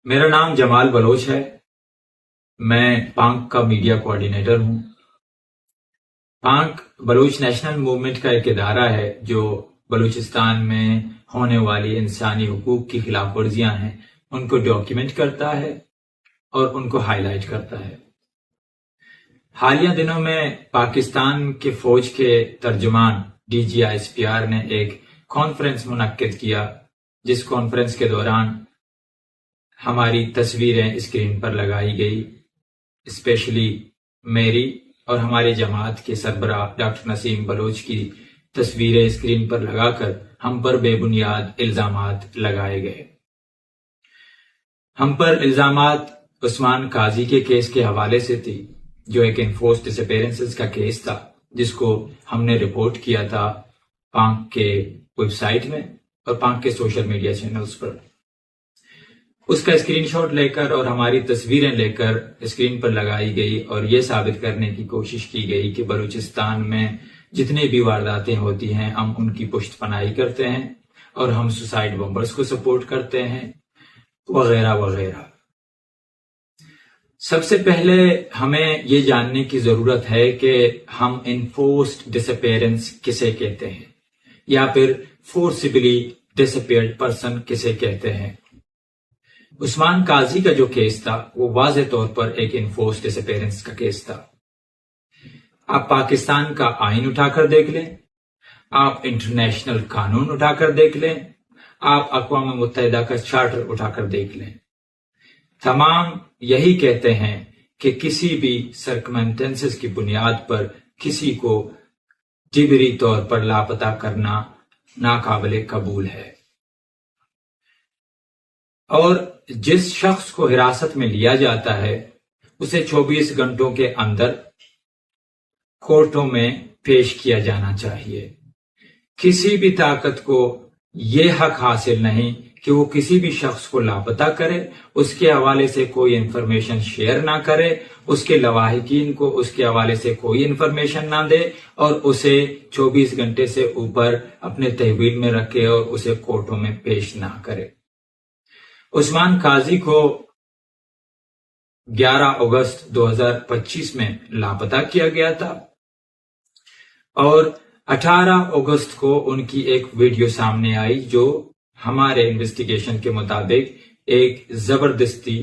میرا نام جمال بلوچ ہے. میں پانک کا میڈیا کوارڈینیٹر ہوں. پانک بلوچ نیشنل موومنٹ کا ایک ادارہ ہے جو بلوچستان میں ہونے والی انسانی حقوق کی خلاف ورزیاں ہیں ان کو ڈاکیومنٹ کرتا ہے اور ان کو ہائی لائٹ کرتا ہے. حالیہ دنوں میں پاکستان کے فوج کے ترجمان DGISPR نے ایک کانفرنس منعقد کیا جس کانفرنس کے دوران ہماری تصویریں اسکرین پر لگائی گئی، اسپیشلی میری اور ہماری جماعت کے سربراہ ڈاکٹر نسیم بلوچ کی تصویریں اسکرین پر لگا کر ہم پر بے بنیاد الزامات لگائے گئے. ہم پر الزامات عثمان قاضی کے کیس کے حوالے سے تھی جو ایک انفورسڈ ڈس اپیرنسز کا کیس تھا جس کو ہم نے رپورٹ کیا تھا پانک کے ویب سائٹ میں اور پانک کے سوشل میڈیا چینلز پر. اس کا اسکرین شاٹ لے کر اور ہماری تصویریں لے کر اسکرین پر لگائی گئی اور یہ ثابت کرنے کی کوشش کی گئی کہ بلوچستان میں جتنے بھی وارداتیں ہوتی ہیں ہم ان کی پشت پناہی کرتے ہیں اور ہم سوسائڈ بمبرز کو سپورٹ کرتے ہیں وغیرہ وغیرہ. سب سے پہلے ہمیں یہ جاننے کی ضرورت ہے کہ ہم انفورسڈ ڈس اپیرنس کسے کہتے ہیں یا پھر فورسبلی ڈس اپیئرڈ پرسن کسے کہتے ہیں. عثمان قاضی کا جو کیس تھا وہ واضح طور پر ایک انفورسڈ ڈس اپیرنس کا کیس تھا. آپ پاکستان کا آئین اٹھا کر دیکھ لیں، آپ انٹرنیشنل قانون اٹھا کر دیکھ لیں، آپ اقوام متحدہ کا چارٹر اٹھا کر دیکھ لیں، تمام یہی کہتے ہیں کہ کسی بھی سرکمسٹنسز کی بنیاد پر کسی کو جبری طور پر لاپتہ کرنا ناقابل قبول ہے. اور جس شخص کو حراست میں لیا جاتا ہے اسے 24 گھنٹوں کے اندر کورٹوں میں پیش کیا جانا چاہیے. کسی بھی طاقت کو یہ حق حاصل نہیں کہ وہ کسی بھی شخص کو لاپتہ کرے، اس کے حوالے سے کوئی انفارمیشن شیئر نہ کرے، اس کے لواحقین کو اس کے حوالے سے کوئی انفارمیشن نہ دے اور اسے 24 گھنٹے سے اوپر اپنے تحویل میں رکھے اور اسے کورٹوں میں پیش نہ کرے. عثمان قاضی کو 11 اگست 2025 میں لاپتہ کیا گیا تھا اور 18 اگست کو ان کی ایک ویڈیو سامنے آئی جو ہمارے انویسٹیگیشن کے مطابق ایک زبردستی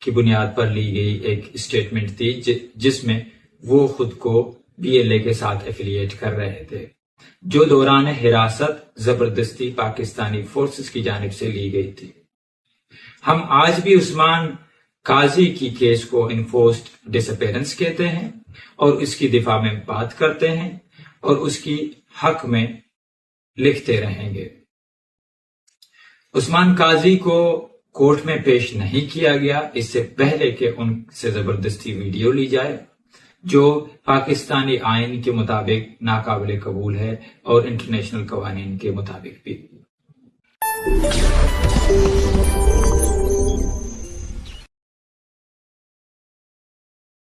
کی بنیاد پر لی گئی ایک اسٹیٹمنٹ تھی جس میں وہ خود کو BLA کے ساتھ ایفیلیٹ کر رہے تھے جو دوران حراست زبردستی پاکستانی فورسز کی جانب سے لی گئی تھی. ہم آج بھی عثمان قاضی کی کیس کو انفورسڈ ڈس اپیرنس کہتے ہیں اور اس کی دفاع میں بات کرتے ہیں اور اس کی حق میں لکھتے رہیں گے. عثمان قاضی کو کورٹ میں پیش نہیں کیا گیا اس سے پہلے کہ ان سے زبردستی ویڈیو لی جائے جو پاکستانی آئین کے مطابق ناقابل قبول ہے اور انٹرنیشنل قوانین کے مطابق بھی.